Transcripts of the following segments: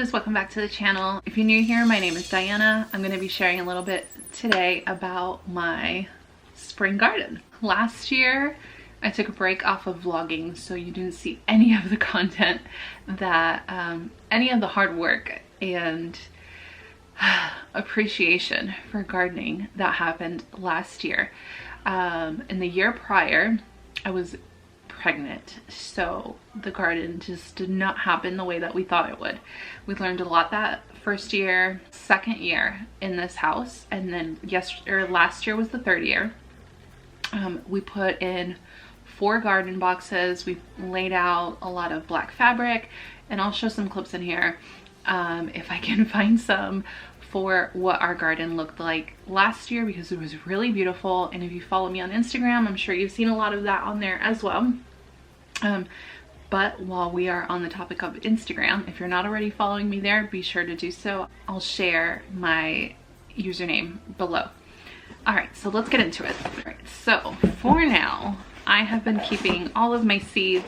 loves, welcome back to the channel. If you're new here, my name is Diana. I'm going to be sharing a little bit today about my spring garden. Last year I took a break off of vlogging, so you didn't see any of the content that any of the hard work and appreciation for gardening that happened last year. In the year prior I was pregnant, so the garden just did not happen the way that we thought it would. We learned a lot that first year, second year in this house, and then last year was the third year. We put in 4 garden boxes. We laid out a lot of black fabric, and I'll show some clips in here if I can find some for what our garden looked like last year, because it was really beautiful. And if you follow me on Instagram, I'm sure you've seen a lot of that on there as well. But while we are on the topic of Instagram, if you're not already following me there, be sure to do so. I'll share my username below. All right, so let's get into it. All right, so for now, I have been keeping all of my seeds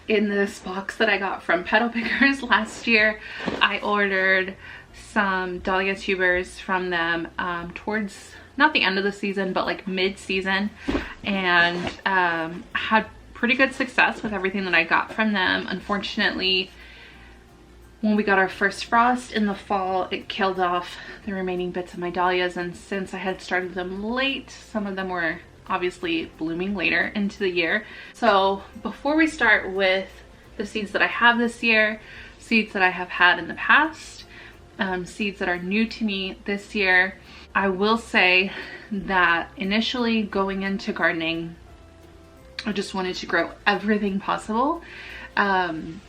in this box that I got from Petal Pickers last year. I ordered some dahlia tubers from them towards not the end of the season, but like mid-season, and had pretty good success with everything that I got from them. Unfortunately, when we got our first frost in the fall, it killed off the remaining bits of my dahlias, and since I had started them late, some of them were obviously blooming later into the year. So before we start with the seeds that I have this year, seeds that I have had in the past, seeds that are new to me this year, I will say that initially going into gardening, I just wanted to grow everything possible. And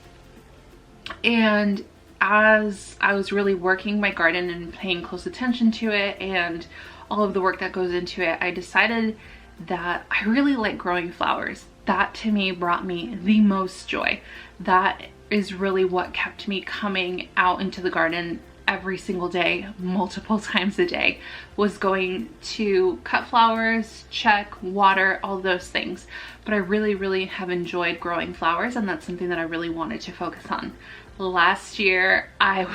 as I was really working my garden and paying close attention to it and all of the work that goes into it, I decided that I really like growing flowers. That to me brought me the most joy. That is really what kept me coming out into the garden every single day, multiple times a day, was going to cut flowers, check, water, all those things. But I really have enjoyed growing flowers, and that's something that I really wanted to focus on. Last year, I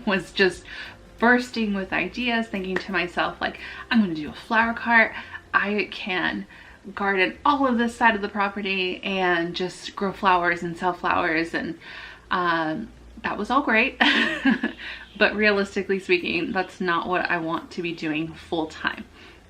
was just bursting with ideas, thinking to myself, like, I'm gonna do a flower cart. I can garden all of this side of the property and just grow flowers and sell flowers, and that was all great. But realistically speaking, that's not what I want to be doing full time.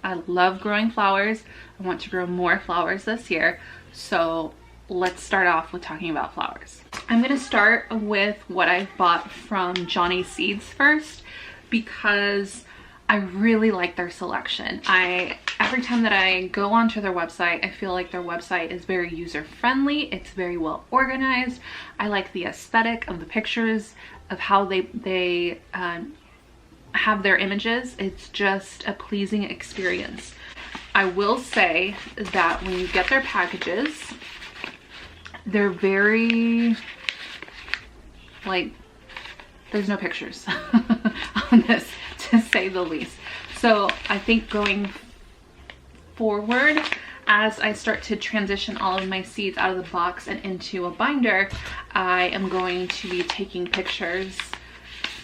I love growing flowers. I want to grow more flowers this year. So let's start off with talking about flowers. I'm going to start with what I bought from Johnny Seeds first, because I really like their selection. Every time that I go onto their website, I feel like their website is very user-friendly. It's very well organized. I like the aesthetic of the pictures, of how they have their images. It's just a pleasing experience. I will say that when you get their packages, they're very, like, there's no pictures on this, to say the least. So I think going forward, as I start to transition all of my seeds out of the box and into a binder, I am going to be taking pictures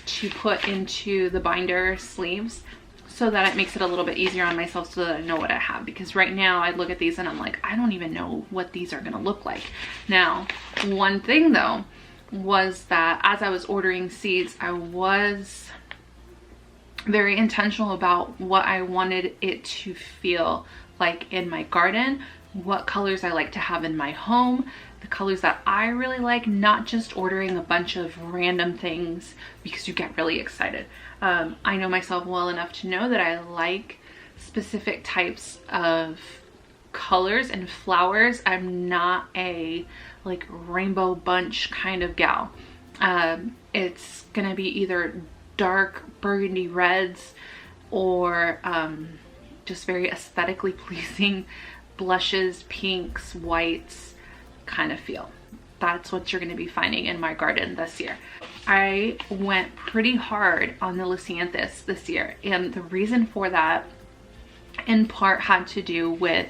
to put into the binder sleeves, so that it makes it a little bit easier on myself, so that I know what I have. Because right now I look at these and I'm like, I don't even know what these are gonna look like. Now, one thing though was that as I was ordering seeds, I was very intentional about what I wanted it to feel like in my garden, what colors I like to have in my home, the colors that I really like, not just ordering a bunch of random things because you get really excited. I know myself well enough to know that I like specific types of colors and flowers. I'm not a like rainbow bunch kind of gal. It's gonna be either dark burgundy reds or just very aesthetically pleasing blushes, pinks, whites kind of feel. That's what you're going to be finding in my garden this year. I went pretty hard on the Leucanthus this year, and the reason for that in part had to do with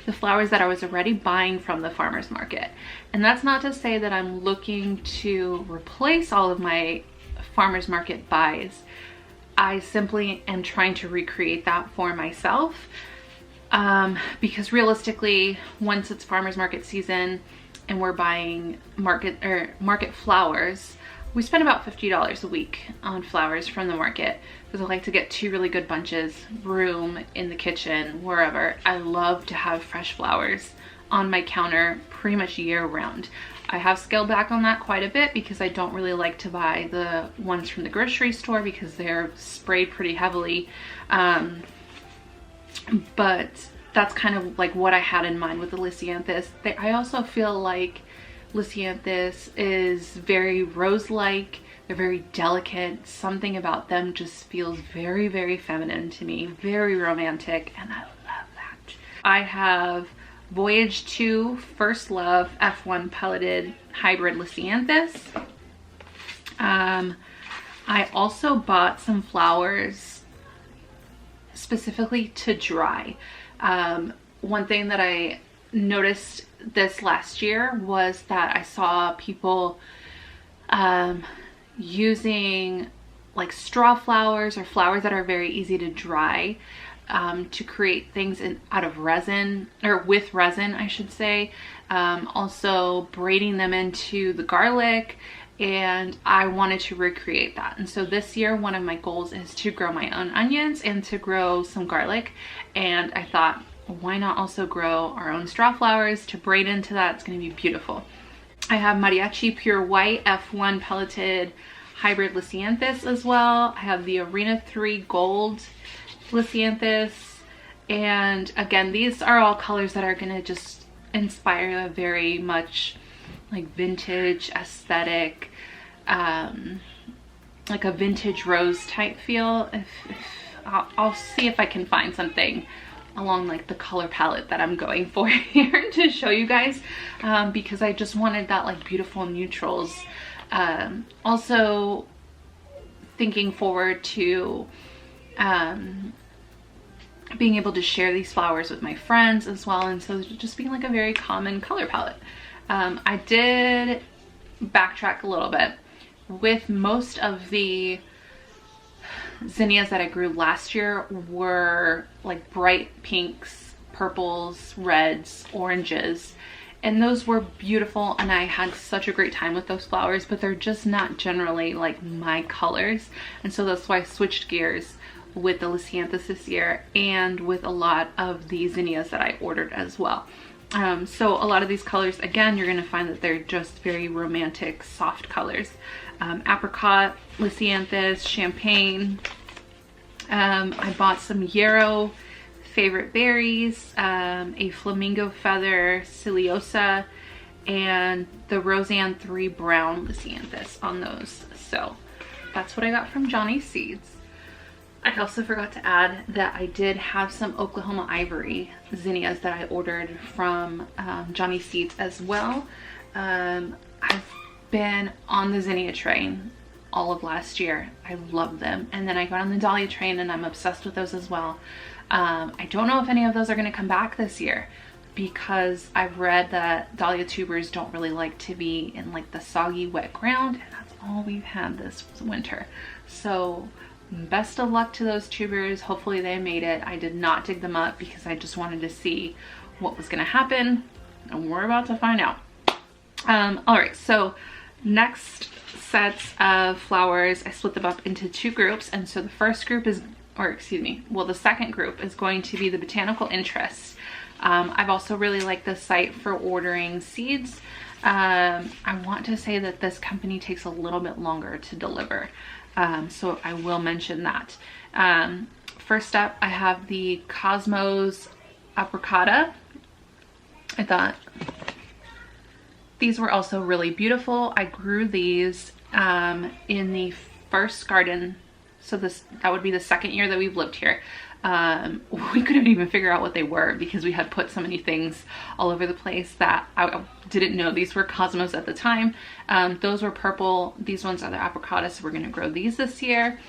the flowers that I was already buying from the farmer's market. And that's not to say that I'm looking to replace all of my farmers market buys. I simply am trying to recreate that for myself, because realistically, once it's farmers market season and we're buying market flowers, we spend about $50 a week on flowers from the market, because I like to get 2 really good bunches, room in the kitchen, wherever. I love to have fresh flowers on my counter pretty much year round. I have scaled back on that quite a bit because I don't really like to buy the ones from the grocery store because they're sprayed pretty heavily. But that's kind of like what I had in mind with the Lisianthus. I also feel like Lisianthus is very rose-like. They're very delicate. Something about them just feels very, very feminine to me, very romantic, and I love that. I have Voyage 2 First Love F1 pelleted hybrid Lisianthus. I also bought some flowers specifically to dry. One thing that I noticed this last year was that I saw people using like straw flowers or flowers that are very easy to dry to create things out of resin, or with resin I should say. Also braiding them into the garlic, and I wanted to recreate that. And so this year one of my goals is to grow my own onions and to grow some garlic, and I thought, why not also grow our own straw flowers to braid into that? It's going to be beautiful. I have Mariachi Pure White F1 pelleted hybrid Lisianthus as well. I have the Arena 3 Gold Lisianthus, and again, these are all colors that are going to just inspire a very much like vintage aesthetic, like a vintage rose type feel. I'll see if I can find something along like the color palette that I'm going for here to show you guys, because I just wanted that like beautiful neutrals. Also thinking forward to being able to share these flowers with my friends as well, and so just being like a very common color palette. I did backtrack a little bit. With most of the zinnias that I grew last year were like bright pinks, purples, reds, oranges, and those were beautiful, and I had such a great time with those flowers, but they're just not generally like my colors, and so that's why I switched gears with the Lisianthus this year, and with a lot of the zinnias that I ordered as well. So a lot of these colors, again, you're going to find that they're just very romantic, soft colors. Apricot, Lisianthus, Champagne. I bought some Yarrow Favorite Berries, a Flamingo Feather Ciliosa, and the Roseanne 3 Brown Lisianthus on those. So that's what I got from Johnny Seeds. I also forgot to add that I did have some Oklahoma Ivory zinnias that I ordered from Johnny Seeds as well. I've been on the zinnia train all of last year. I love them. And then I got on the dahlia train and I'm obsessed with those as well. I don't know if any of those are going to come back this year, because I've read that dahlia tubers don't really like to be in like the soggy wet ground, and that's all we've had this winter. So best of luck to those tubers. Hopefully they made it. I did not dig them up because I just wanted to see what was going to happen, and we're about to find out. All right, so next sets of flowers, I split them up into 2 groups, and so the first group is, or excuse me, well, the second group is going to be the botanical interests. I've also really liked this site for ordering seeds. I want to say that this company takes a little bit longer to deliver. So I will mention that. First up, I have the Cosmos Apricata. I thought these were also really beautiful. I grew these in the first garden. So that would be the second year that we've lived here. We couldn't even figure out what they were because we had put so many things all over the place that I didn't know these were Cosmos at the time. Those were purple. These ones are the Apricata, so we're going to grow these this year.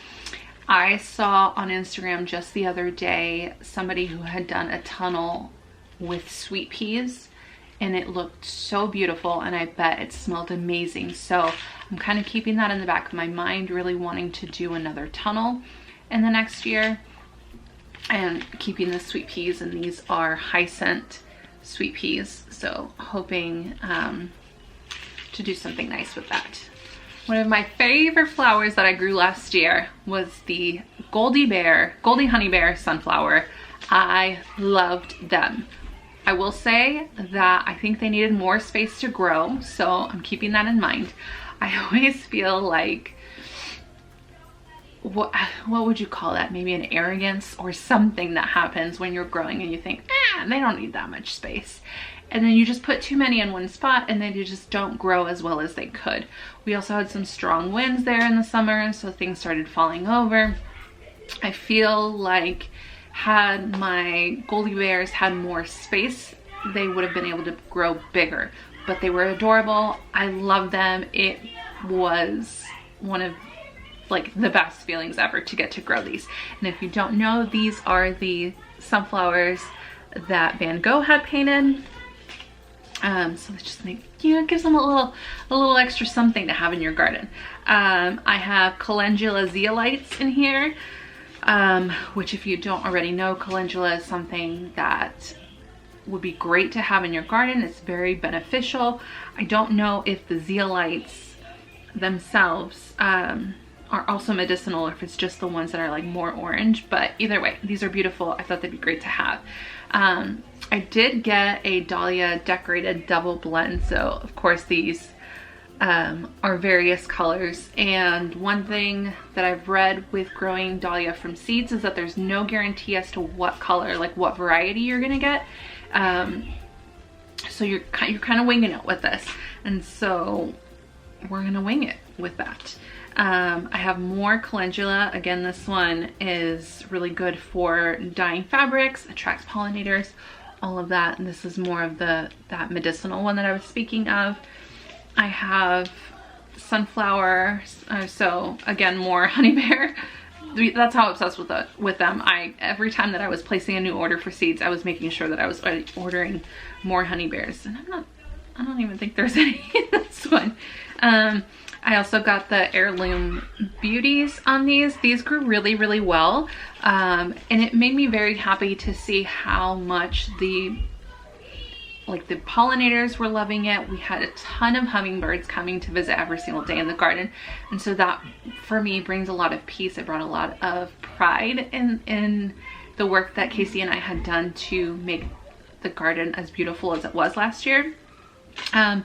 I saw on Instagram just the other day somebody who had done a tunnel with sweet peas, and it looked so beautiful, and I bet it smelled amazing. So I'm kind of keeping that in the back of my mind, really wanting to do another tunnel in the next year, and keeping the sweet peas, and these are high scent sweet peas, so hoping to do something nice with that. One of my favorite flowers that I grew last year was the Goldie Honey Bear sunflower. I loved them. I will say that I think they needed more space to grow, so I'm keeping that in mind. I always feel like, what would you call that? Maybe an arrogance or something that happens when you're growing and you think, they don't need that much space. And then you just put too many in one spot, and then you just don't grow as well as they could. We also had some strong winds there in the summer, and so things started falling over. I feel like had my Goldie Bears had more space, they would have been able to grow bigger, but they were adorable. I love them. It was one of like the best feelings ever to get to grow these. And if you don't know, these are the sunflowers that Van Gogh had painted. So they just make, it gives them a little extra something to have in your garden. I have calendula zeolites in here, which, if you don't already know, calendula is something that would be great to have in your garden. It's very beneficial. I don't know if the zeolites themselves are also medicinal, or if it's just the ones that are like more orange, but either way, these are beautiful. I thought they'd be great to have. I did get a dahlia decorated double blend, so of course these are various colors. And one thing that I've read with growing dahlia from seeds is that there's no guarantee as to what color, like what variety you're gonna get. So you're kind of winging it with this, and so we're gonna wing it with that. I have more calendula. Again, this one is really good for dyeing fabrics, attracts pollinators, all of that. And this is more of that medicinal one that I was speaking of. I have sunflower, so again, more honey bear. That's how obsessed with them. Every time that I was placing a new order for seeds, I was making sure that I was ordering more honey bears. And I don't even think there's any in this one. I also got the heirloom beauties on these. These grew really, really well. And it made me very happy to see how much the pollinators were loving it. We had a ton of hummingbirds coming to visit every single day in the garden. And so that for me brings a lot of peace. It brought a lot of pride in the work that Casey and I had done to make the garden as beautiful as it was last year. And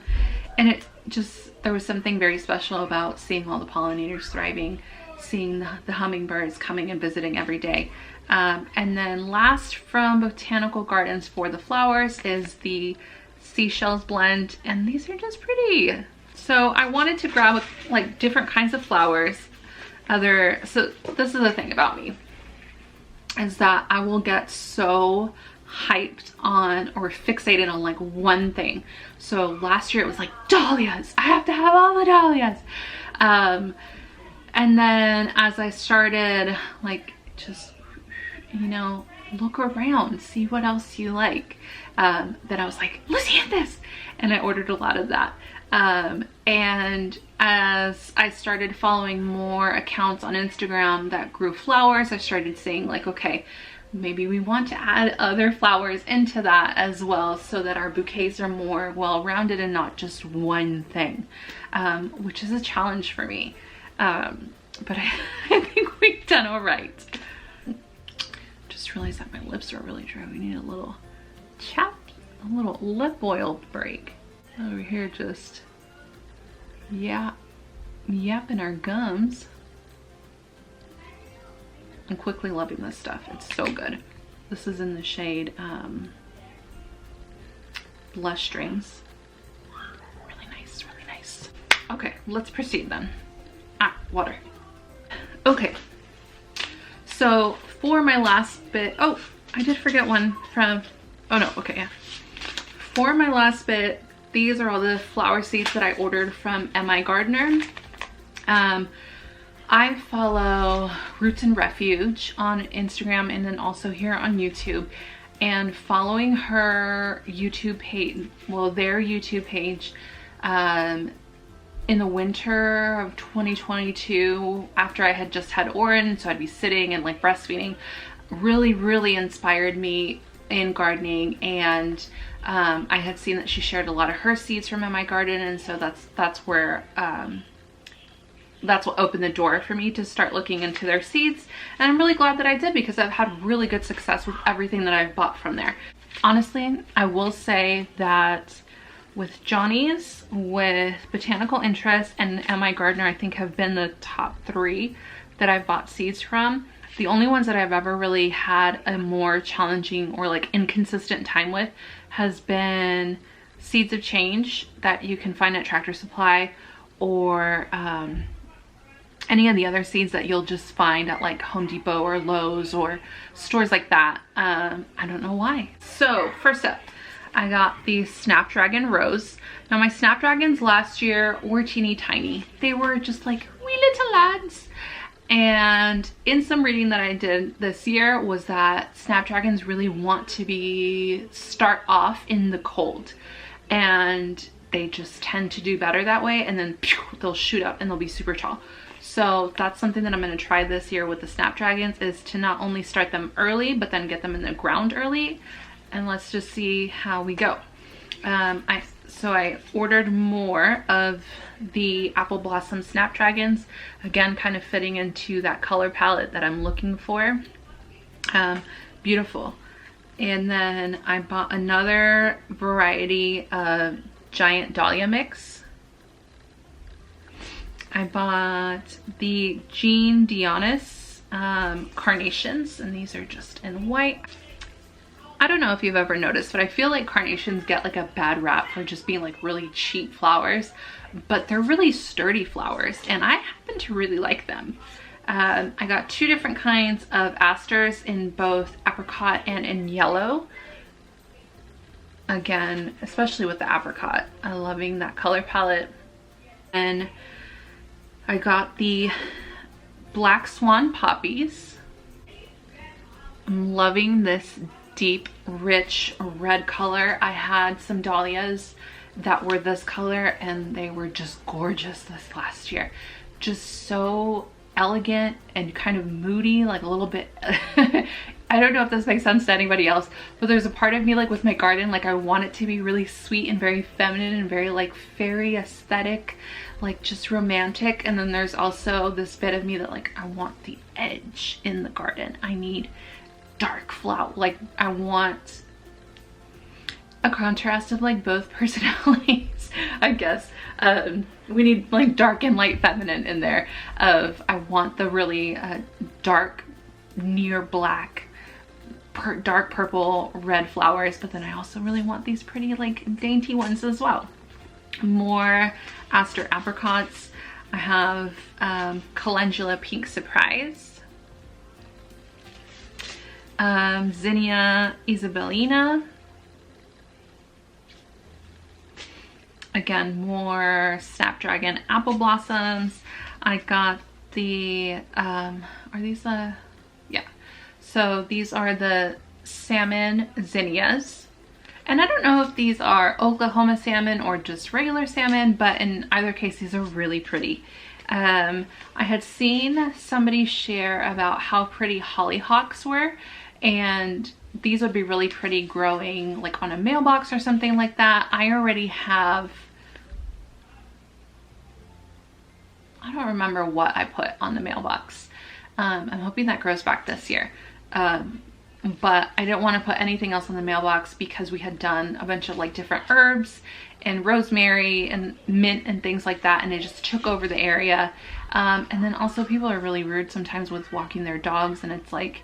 it just, there was something very special about seeing all the pollinators thriving, seeing the hummingbirds coming and visiting every day. And then last from Botanical Gardens for the flowers is the Seashells blend, and these are just pretty. So I wanted to grab like different kinds of flowers. So this is the thing about me, is that I will get so hyped on or fixated on like one thing. So last year it was like dahlias. I have to have all the dahlias. And then as I started like just, look around, see what else you like, then I was like, let's get this. And I ordered a lot of that. And as I started following more accounts on Instagram that grew flowers, I started saying like, okay, maybe we want to add other flowers into that as well, so that our bouquets are more well-rounded and not just one thing, which is a challenge for me. But I think we've done all right. Just realized that my lips are really dry. We need a little lip oil break. Over here just yapping our gums. I'm quickly loving this stuff. It's so good. This is in the shade Blush Strings. Really nice, really nice. Okay, let's proceed then. Water. Okay, so for my last bit, oh, I did forget one from, oh no, okay, yeah. For my last bit, these are all the flower seeds that I ordered from M.I. Gardener. I follow Roots and Refuge on Instagram and then also here on YouTube. and following her YouTube page, well, their YouTube page, in the winter of 2022, after I had just had Oren, so I'd be sitting and like breastfeeding, really inspired me in gardening. And I had seen that she shared a lot of her seeds from in my garden, and so that's where that's what opened the door for me to start looking into their seeds. And I'm really glad that I did, because I've had really good success with everything that I've bought from there. Honestly, I will say that with Johnny's, with Botanical Interest, and My Gardener, I think have been the top 3 that I've bought seeds from. The only ones that I've ever really had a more challenging or like inconsistent time with has been Seeds of Change that you can find at Tractor Supply, or any of the other seeds that you'll just find at like Home Depot or Lowe's or stores like that. I don't know why. So first up, I got the Snapdragon Rose. Now my Snapdragons last year were teeny tiny. They were just like wee little lads. And in some reading that I did this year was that Snapdragons really want to start off in the cold, and they just tend to do better that way, and then pew, they'll shoot up and they'll be super tall. So that's something that I'm going to try this year with the Snapdragons, is to not only start them early, but then get them in the ground early. And let's just see how we go. So I ordered more of the Apple Blossom Snapdragons, again kind of fitting into that color palette that I'm looking for. Beautiful. And then I bought another variety of Giant Dahlia Mix. I bought the Jean Dionis carnations, and these are just in white. I don't know if you've ever noticed, but I feel like carnations get like a bad rap for just being like really cheap flowers, but they're really sturdy flowers, and I happen to really like them. I got 2 different kinds of asters in both apricot and in yellow. Again, especially with the apricot, I'm loving that color palette. And I got the Black Swan poppies. I'm loving this deep, rich red color. I had some dahlias that were this color, and they were just gorgeous this last year. Just so elegant and kind of moody, like a little bit I don't know if this makes sense to anybody else, but there's a part of me, like with my garden, like I want it to be really sweet and very feminine and very like fairy aesthetic, like just romantic. And then there's also this bit of me that like I want the edge in the garden. I need dark flower, like I want a contrast of like both personalities, I guess. We need like dark and light feminine in there. I want the really dark, near black, dark purple, red flowers, but then I also really want these pretty like dainty ones as well. More aster apricots. I have Calendula Pink Surprise, Zinnia Isabellina. Again, more Snapdragon Apple Blossoms. I got the, are these the, yeah. So these are the salmon zinnias. And I don't know if these are Oklahoma salmon or just regular salmon, but in either case, these are really pretty. I had seen somebody share about how pretty hollyhocks were, and these would be really pretty growing like on a mailbox or something like that. I already have, I don't remember what I put on the mailbox. I'm hoping that grows back this year. But I didn't want to put anything else on the mailbox because we had done a bunch of like different herbs and rosemary and mint and things like that, and it just took over the area. And then also people are really rude sometimes with walking their dogs, and it's like,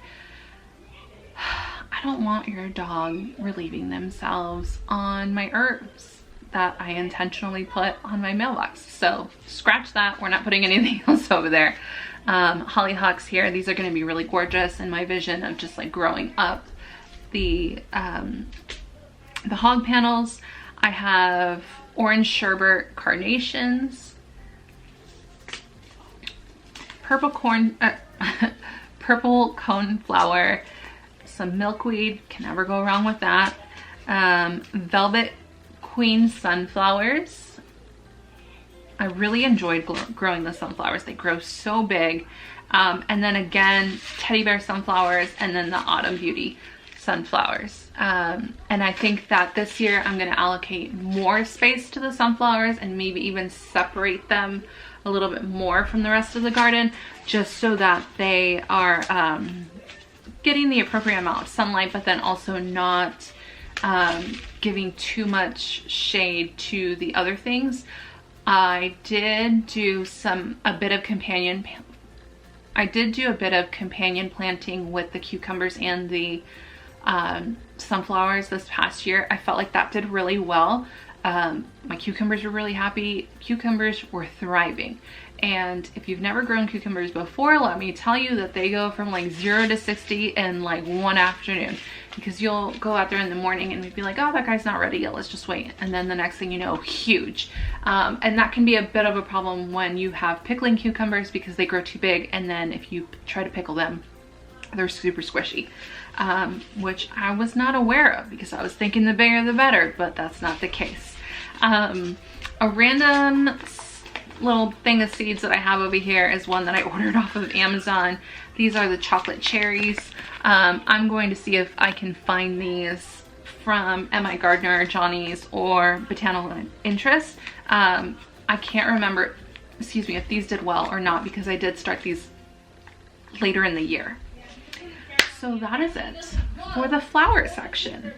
I don't want your dog relieving themselves on my herbs that I intentionally put on my mailbox. So scratch that, we're not putting anything else over there. Hollyhocks here, these are going to be really gorgeous in my vision of just like growing up. The hog panels, I have orange sherbet carnations, purple cornflower some milkweed, can never go wrong with that. Velvet Queen sunflowers. I really enjoyed growing the sunflowers. They grow so big. And then again, teddy bear sunflowers, and then the Autumn Beauty sunflowers. And I think that this year I'm going to allocate more space to the sunflowers and maybe even separate them a little bit more from the rest of the garden, just so that they are getting the appropriate amount of sunlight, but then also not giving too much shade to the other things. I did do a bit of companion planting with the cucumbers and the sunflowers this past year. I felt like that did really well. My cucumbers were really happy. Cucumbers were thriving. And if you've never grown cucumbers before, let me tell you that they go from like 0 to 60 in like one afternoon, because you'll go out there in the morning and be like, oh, that guy's not ready yet, let's just wait. And then the next thing you know, huge. And that can be a bit of a problem when you have pickling cucumbers, because they grow too big, and then if you try to pickle them, they're super squishy, which I was not aware of, because I was thinking the bigger the better, but that's not the case. A random little thing of seeds that I have over here is one that I ordered off of Amazon. These are the chocolate cherries. I'm going to see if I can find these from M.I. Gardner, Johnny's, or Botanical Interest. I can't remember, excuse me, if these did well or not, because I did start these later in the year. So that is it for the flower section.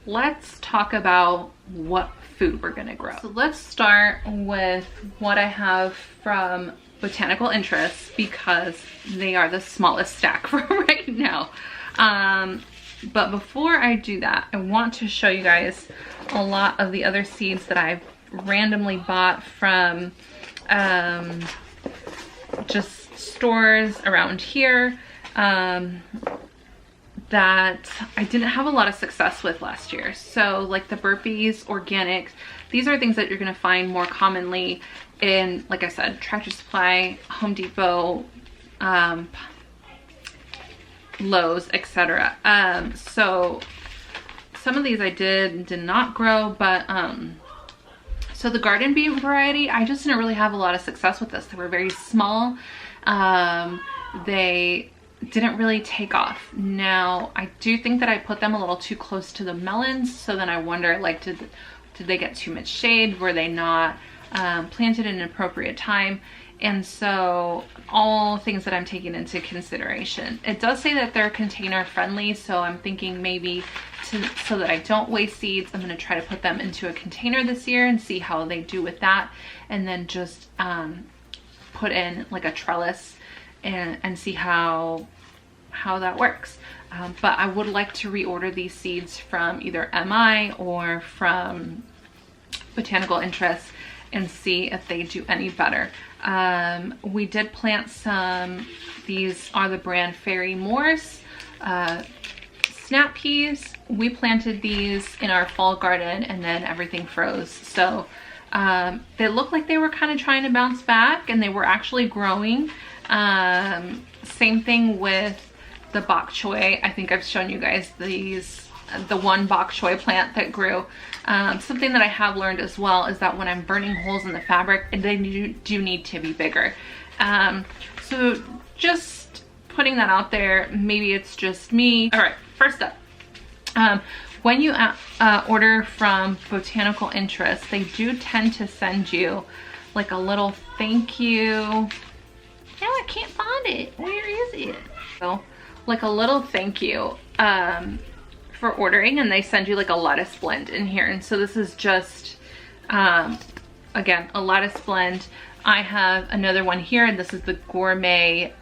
Let's talk about what food we're gonna grow. So let's start with what I have from Botanical Interest, because they are the smallest stack for right now. But before I do that, I want to show you guys a lot of the other seeds that I've randomly bought from just stores around here that I didn't have a lot of success with last year. So like the Burpees Organics, these are things that you're gonna find more commonly in, like I said, Tractor Supply, Home Depot, Lowe's, etc. So some of these I did not grow, but so the garden bean variety, I just didn't really have a lot of success with this. They were very small. They didn't really take off. Now, I do think that I put them a little too close to the melons, so then I wonder, like, did they get too much shade? Were they not planted in an appropriate time? And so all things that I'm taking into consideration. It does say that they're container friendly, so I'm thinking maybe so that I don't waste seeds, I'm going to try to put them into a container this year and see how they do with that, and then just put in like a trellis and see how that works. But I would like to reorder these seeds from either MI or from Botanical Interest and see if they do any better. We did plant some, these are the brand Fairy Morse snap peas. We planted these in our fall garden and then everything froze. So they looked like they were kind of trying to bounce back, and they were actually growing. Same thing with the bok choy. I think I've shown you guys these, the one bok choy plant that grew. Something that I have learned as well is that when I'm burning holes in the fabric, they do need to be bigger. So just putting that out there, maybe it's just me. All right, first up, when you order from Botanical Interest, they do tend to send you like a little thank you. Now I can't find it. Where is it? So, like a little thank you for ordering, and they send you like a lettuce blend in here. And so this is just, again, a lettuce blend. I have another one here, and this is the Gourmet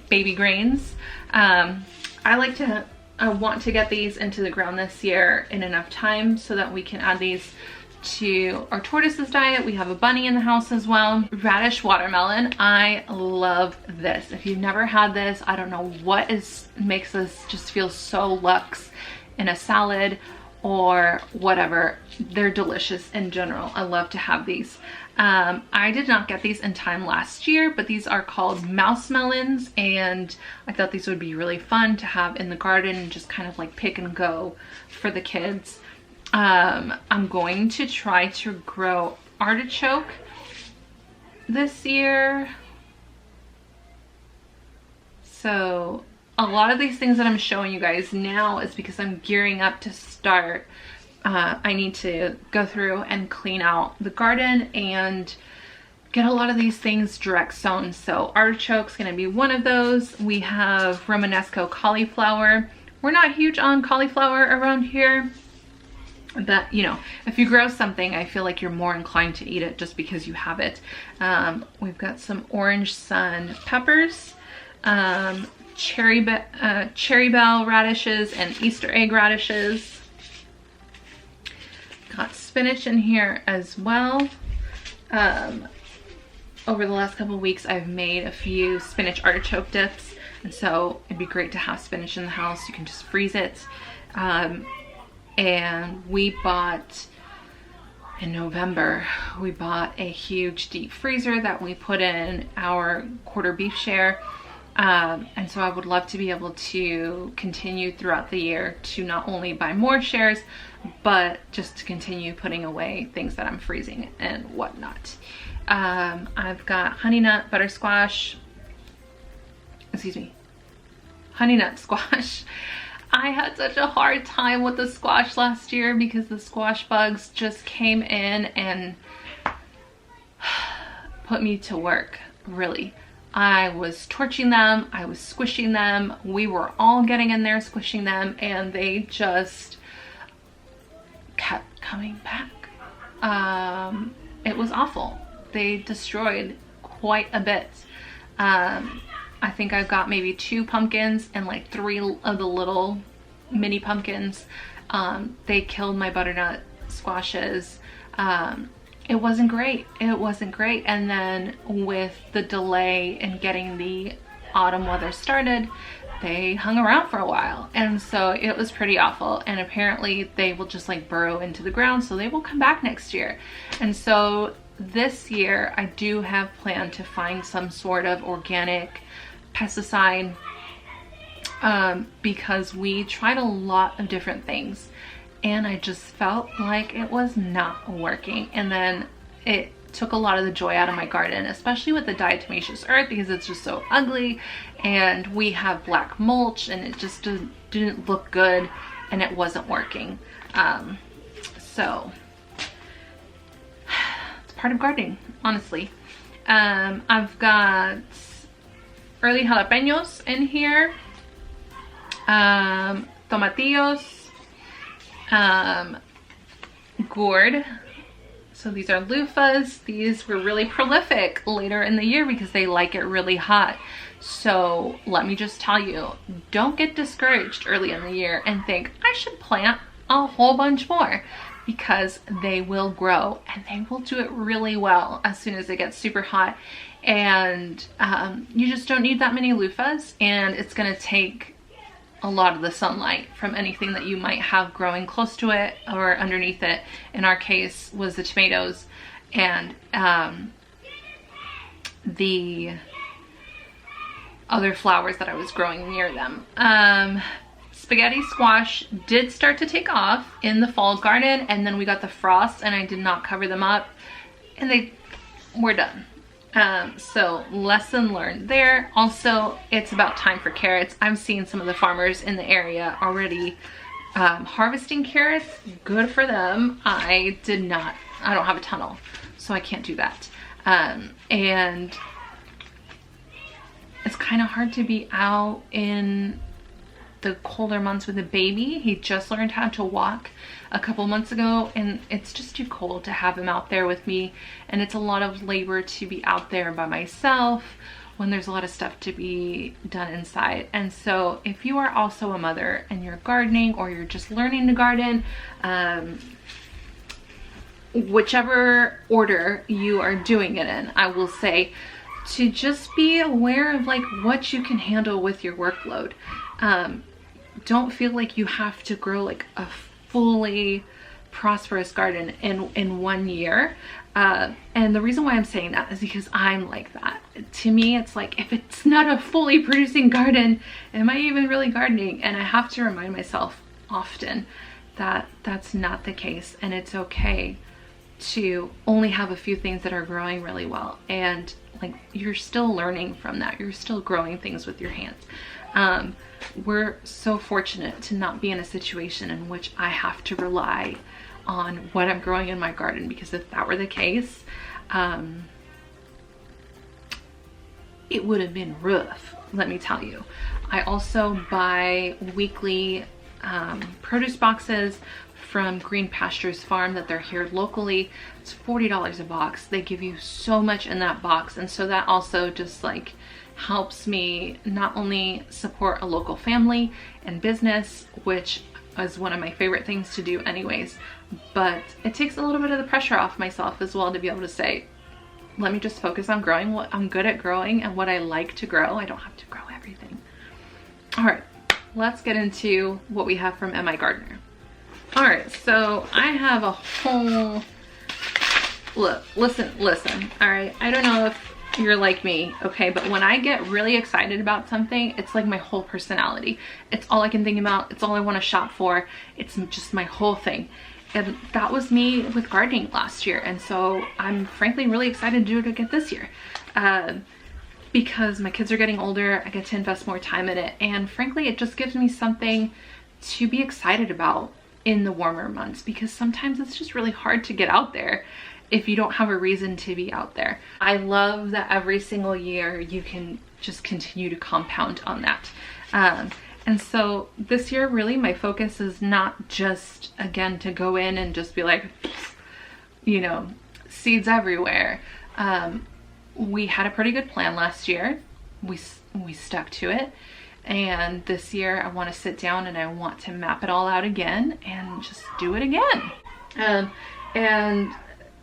Baby Grains. I want to get these into the ground this year in enough time so that we can add these to our tortoise's diet. We have a bunny in the house as well. Radish watermelon, I love this. If you've never had this, I don't know what makes this just feel so luxe in a salad or whatever. They're delicious in general. I love to have these. I did not get these in time last year, but these are called mouse melons, and I thought these would be really fun to have in the garden and just kind of like pick and go for the kids. I'm going to try to grow artichoke this year. So a lot of these things that I'm showing you guys now is because I'm gearing up to start. I need to go through and clean out the garden and get a lot of these things direct sown. So artichoke's gonna be one of those. We have Romanesco cauliflower. We're not huge on cauliflower around here, but you know, if you grow something, I feel like you're more inclined to eat it just because you have it. We've got some orange sun peppers, cherry bell radishes, and Easter egg radishes. Got spinach in here as well. Over the last couple of weeks, I've made a few spinach artichoke dips, and so it'd be great to have spinach in the house. You can just freeze it. And we bought, in November, we bought a huge deep freezer that we put in our quarter beef share. And so I would love to be able to continue throughout the year to not only buy more shares, but just to continue putting away things that I'm freezing and whatnot. I've got honey nut squash. I had such a hard time with the squash last year because the squash bugs just came in and put me to work, really. I was torching them, I was squishing them, we were all getting in there squishing them, and they just kept coming back. It was awful. They destroyed quite a bit. I think I've got maybe 2 pumpkins and like 3 of the little mini pumpkins. They killed my butternut squashes. It wasn't great. It wasn't great. And then with the delay in getting the autumn weather started, they hung around for a while. And so it was pretty awful. And apparently they will just like burrow into the ground, so they will come back next year. And so this year I do have planned to find some sort of organic pesticide, because we tried a lot of different things and I just felt like it was not working. And then it took a lot of the joy out of my garden, especially with the diatomaceous earth, because it's just so ugly, and we have black mulch and it just didn't look good and it wasn't working. So it's part of gardening, honestly. I've got early jalapenos in here, tomatillos, gourd. So these are loofahs. These were really prolific later in the year because they like it really hot. So let me just tell you, don't get discouraged early in the year and think I should plant a whole bunch more, because they will grow and they will do it really well as soon as it gets super hot. And you just don't need that many loofahs, and it's gonna take a lot of the sunlight from anything that you might have growing close to it or underneath it. In our case was the tomatoes and the other flowers that I was growing near them. Spaghetti squash did start to take off in the fall garden, and then we got the frost and I did not cover them up and they were done. So lesson learned there. Also, it's about time for carrots. I'm seeing some of the farmers in the area already harvesting carrots. Good for them. I don't have a tunnel, so I can't do that. And it's kind of hard to be out in the colder months with a baby. He just learned how to walk a couple months ago, and it's just too cold to have him out there with me, and it's a lot of labor to be out there by myself when there's a lot of stuff to be done inside. And so if you are also a mother and you're gardening, or you're just learning to garden, whichever order you are doing it in, I will say to just be aware of like what you can handle with your workload. Don't feel like you have to grow like a fully prosperous garden in 1 year. And the reason why I'm saying that is because I'm like that. To me, it's like, if it's not a fully producing garden, am I even really gardening? And I have to remind myself often that that's not the case, and it's okay to only have a few things that are growing really well, and like, you're still learning from that. You're still growing things with your hands. We're so fortunate to not be in a situation in which I have to rely on what I'm growing in my garden, because if that were the case, it would have been rough, let me tell you. I also buy weekly produce boxes from Green Pastures Farm that they're here locally. It's $40 a box. They give you so much in that box, and so that also just like helps me not only support a local family and business, which is one of my favorite things to do anyways, but it takes a little bit of the pressure off myself as well to be able to say, let me just focus on growing what I'm good at growing and what I like to grow. I don't have to grow everything. All right, let's get into what we have from MI Gardener. All right, so I have a whole, look, listen, all right, I don't know if you're like me, okay, but when I get really excited about something, it's like my whole personality. It's all I can think about. It's all I want to shop for. It's just my whole thing. And that was me with gardening last year. And so I'm frankly really excited to do it again this year. Because my kids are getting older, I get to invest more time in it. And frankly, it just gives me something to be excited about in the warmer months, because sometimes it's just really hard to get out there if you don't have a reason to be out there. I love that every single year you can just continue to compound on that. And so this year, really, my focus is not just, again, to go in and just be like, you know, seeds everywhere. We had a pretty good plan last year. We stuck to it. And this year I want to sit down and I want to map it all out again and just do it again. And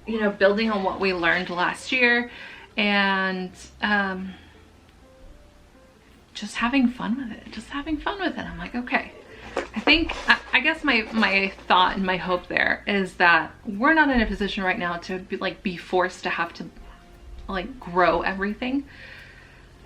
you know, building on what we learned last year, and just having fun with it. I'm like, okay, I guess my thought and my hope there is that we're not in a position right now to be forced to have to like grow everything.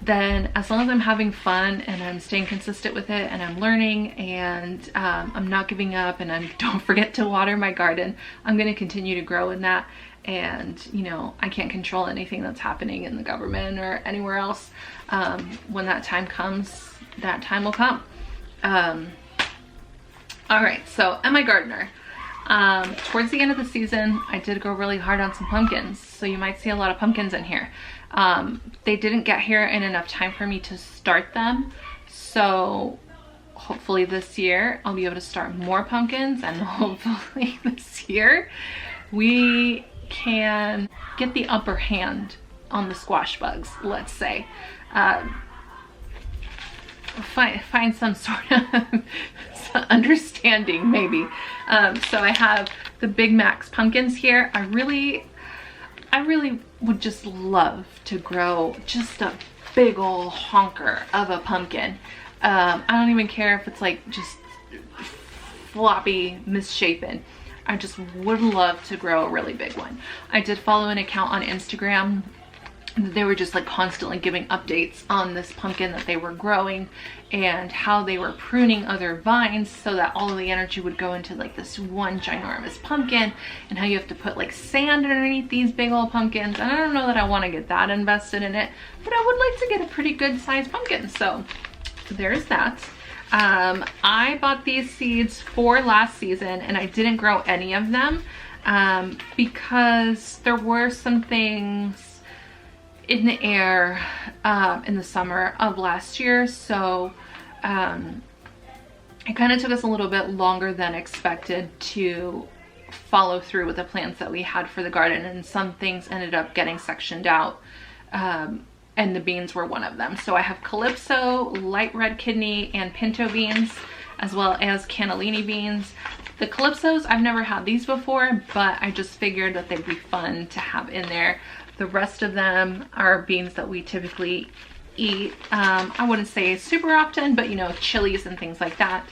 Then as long as I'm having fun and I'm staying consistent with it and I'm learning and I'm not giving up and I don't forget to water my garden, I'm going to continue to grow in that. And you know, I can't control anything that's happening in the government or anywhere else. When that time comes, that time will come. All right, so MI Gardener. Towards the end of the season, I did go really hard on some pumpkins, so you might see a lot of pumpkins in here. They didn't get here in enough time for me to start them, so hopefully this year I'll be able to start more pumpkins, and hopefully this year we can get the upper hand on the squash bugs, let's say. Find some sort of understanding maybe. So I have the Big Max pumpkins here. I really would just love to grow just a big old honker of a pumpkin. I don't even care if it's like just floppy, misshapen. I just would love to grow a really big one. I did follow an account on Instagram. They were just like constantly giving updates on this pumpkin that they were growing and how they were pruning other vines so that all of the energy would go into like this one ginormous pumpkin, and how you have to put like sand underneath these big old pumpkins. And I don't know that I want to get that invested in it, but I would like to get a pretty good sized pumpkin. So there's that. I bought these seeds for last season and I didn't grow any of them because there were some things in the air in the summer of last year. So it kind of took us a little bit longer than expected to follow through with the plans that we had for the garden, and some things ended up getting sectioned out. And the beans were one of them. So I have Calypso, light red kidney, and pinto beans, as well as cannellini beans. The Calypsos, I've never had these before, but I just figured that they'd be fun to have in there. The rest of them are beans that we typically eat. I wouldn't say super often, but you know, chilies and things like that.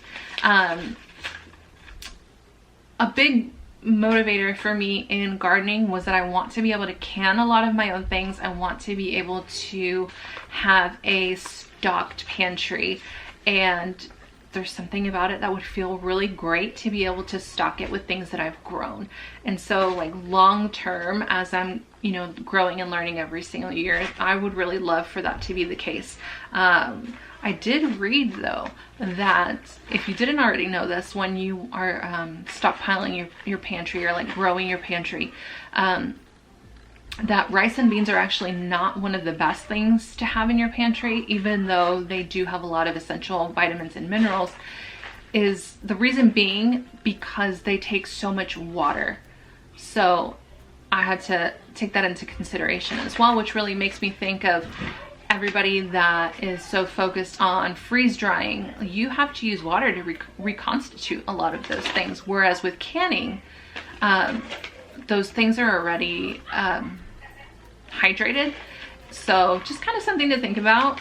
a big motivator for me in gardening was that I want to be able to can a lot of my own things. I want to be able to have a stocked pantry, and there's something about it that would feel really great to be able to stock it with things that I've grown. And so like long term, as I'm, you know, growing and learning every single year, I would really love for that to be the case. I did read though that if you didn't already know this, when you are stockpiling your pantry or like growing your pantry, that rice and beans are actually not one of the best things to have in your pantry, even though they do have a lot of essential vitamins and minerals. Is the reason being because they take so much water. So I had to take that into consideration as well, which really makes me think of everybody that is so focused on freeze drying. You have to use water to reconstitute a lot of those things, whereas with canning, those things are already hydrated. So just kind of something to think about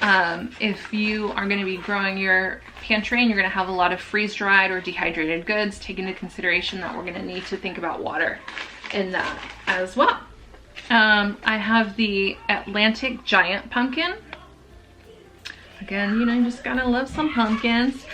if you are going to be growing your pantry and you're going to have a lot of freeze dried or dehydrated goods. Take into consideration that we're going to need to think about water in that as well. I have the Atlantic Giant Pumpkin. Again, you know, you just gotta love some pumpkins.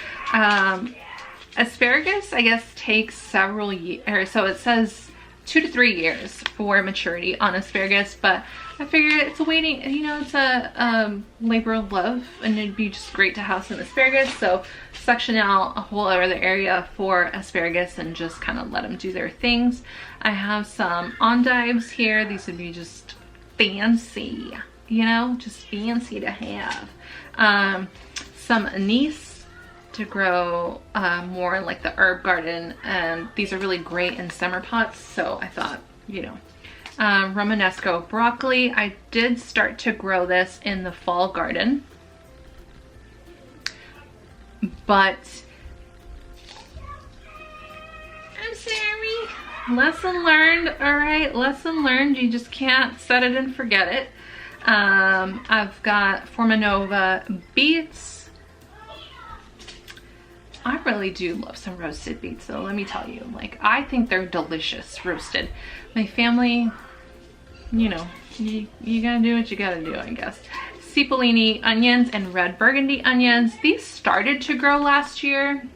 Asparagus, I guess, takes several years. So it says 2 to 3 years for maturity on asparagus, but I figured it's a waiting, you know, it's a labor of love, and it'd be just great to have some asparagus. So section out a whole other area for asparagus and just kind of let them do their things. I have some endives here. These would be just fancy, you know, just fancy to have. Some anise to grow more in like the herb garden, and these are really great in summer pots, so I thought, you know. Romanesco broccoli. I did start to grow this in the fall garden, but I'm sorry, lesson learned. All right, lesson learned. You just can't set it and forget it. I've got Formanova beets. I really do love some roasted beets though, let me tell you. Like, I think they're delicious roasted. My family, you know, you gotta do what you gotta do, I guess. Cipollini onions and red burgundy onions. These started to grow last year.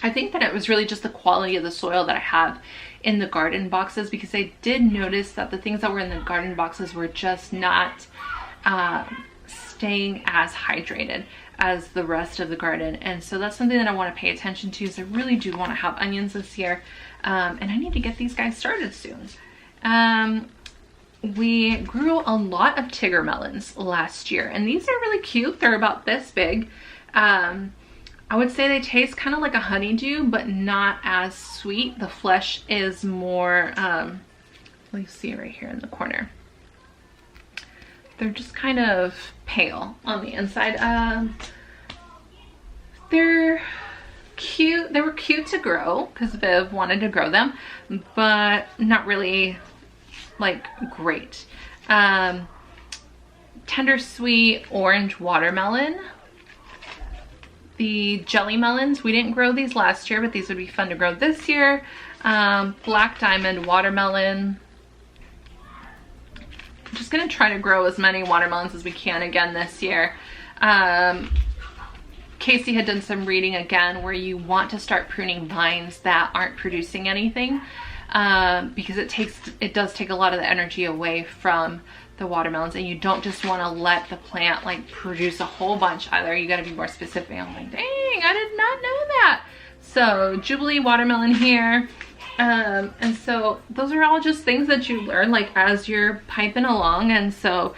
I think that it was really just the quality of the soil that I have in the garden boxes, because I did notice that the things that were in the garden boxes were just not staying as hydrated as the rest of the garden. And so that's something that I want to pay attention to, is I really do want to have onions this year, and I need to get these guys started soon. We grew a lot of Tigger melons last year, and these are really cute. They're about this big. I would say they taste kind of like a honeydew, but not as sweet. The flesh is more, let me see right here in the corner. They're just kind of pale on the inside. They're cute. They were cute to grow because Viv wanted to grow them, but not really like great. Tender sweet orange watermelon. The jelly melons, we didn't grow these last year, but these would be fun to grow this year. Black diamond watermelon. I'm just gonna try to grow as many watermelons as we can again this year. Casey had done some reading again where you want to start pruning vines that aren't producing anything, because it does take a lot of the energy away from the watermelons, and you don't just want to let the plant like produce a whole bunch either. You got to be more specific. I'm like, dang, I did not know that. So Jubilee watermelon here. And so those are all just things that you learn like as you're piping along. And so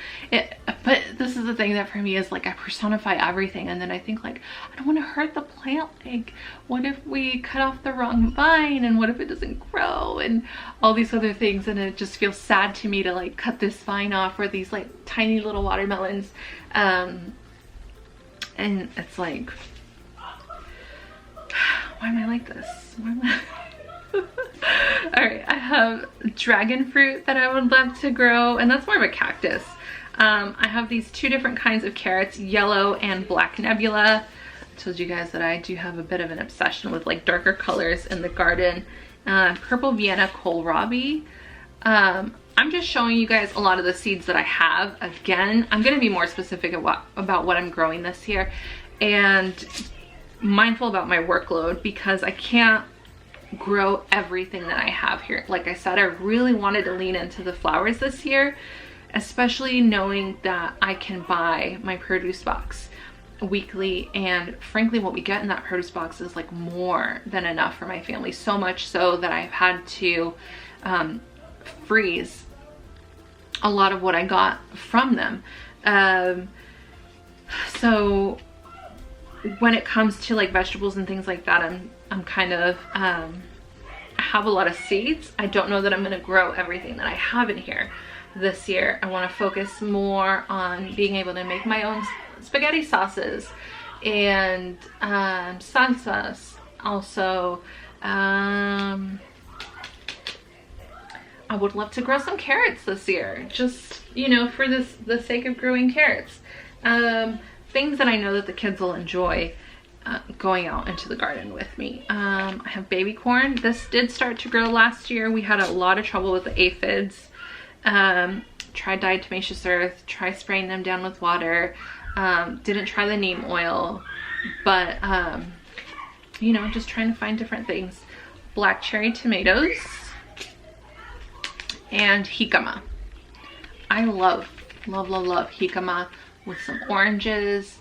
but this is the thing that for me is like I personify everything, and then I think like, I don't want to hurt the plant. Like, what if we cut off the wrong vine, and what if it doesn't grow, and all these other things, and it just feels sad to me to like cut this vine off, or these like tiny little watermelons. And it's like, why am I like this? Why am I all right, I have dragon fruit that I would love to grow, and that's more of a cactus. I have these two different kinds of carrots, yellow and black nebula. I told you guys that I do have a bit of an obsession with like darker colors in the garden, purple Vienna kohlrabi. I'm just showing you guys a lot of the seeds that I have. Again, I'm going to be more specific about what I'm growing this year, and mindful about my workload because I can't grow everything that I have here. Like I said, I really wanted to lean into the flowers this year, especially knowing that I can buy my produce box weekly, and frankly what we get in that produce box is like more than enough for my family, so much so that I've had to freeze a lot of what I got from them. So when it comes to like vegetables and things like that, I'm kind of I have a lot of seeds. I don't know that I'm going to grow everything that I have in here this year. I want to focus more on being able to make my own spaghetti sauces and salsas. Also, I would love to grow some carrots this year, just, you know, for the sake of growing carrots. Things that I know that the kids will enjoy going out into the garden with me. I have baby corn. This did start to grow last year. We had a lot of trouble with the aphids. Tried diatomaceous earth, tried spraying them down with water. Didn't try the neem oil, but you know, just trying to find different things. Black cherry tomatoes and jicama. I love jicama with some oranges,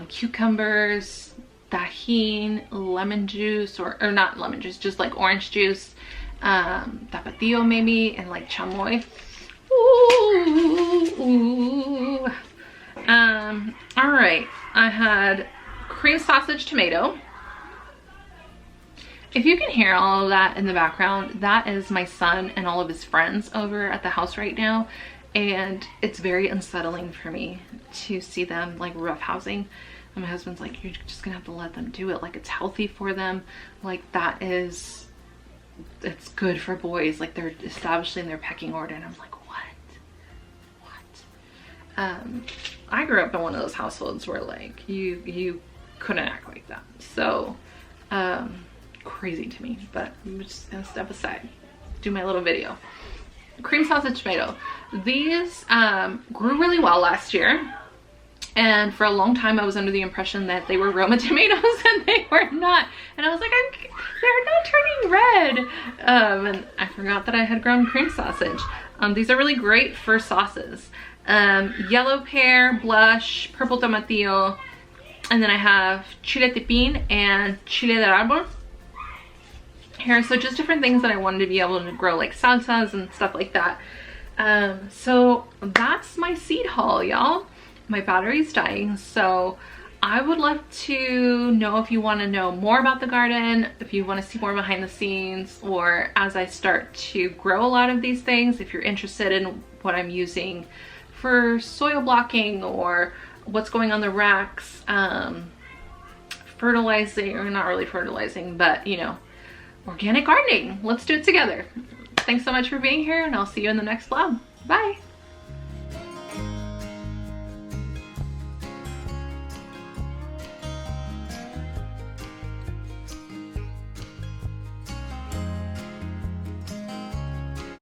cucumbers, tahini, lemon juice, or not lemon juice, just like orange juice, tapatio maybe, and like chamoy. Ooh. All right, I had cream sausage tomato. If you can hear all of that in the background, that is my son and all of his friends over at the house right now, and it's very unsettling for me to see them like roughhousing. And my husband's like, you're just gonna have to let them do it, like it's healthy for them, like it's good for boys, like they're establishing their pecking order. And I'm like, I grew up in one of those households where like you couldn't act like that. So crazy to me, but I'm just gonna step aside, do my little video. Cream sausage tomato. These grew really well last year, and for a long time I was under the impression that they were Roma tomatoes, and they were not. And I was like, they're not turning red. And I forgot that I had grown cream sausage. These are really great for sauces. Yellow pear, blush, purple tomatillo, and then I have chile tepin and chile de árbol here. So just different things that I wanted to be able to grow, like salsas and stuff like that. So that's my seed haul, y'all. My battery's dying, so I would love to know if you want to know more about the garden, if you want to see more behind the scenes, or as I start to grow a lot of these things, if you're interested in what I'm using for soil blocking or what's going on the racks, fertilizing, or not really fertilizing, but you know, organic gardening. Let's do it together. Thanks so much for being here, and I'll see you in the next vlog. Bye.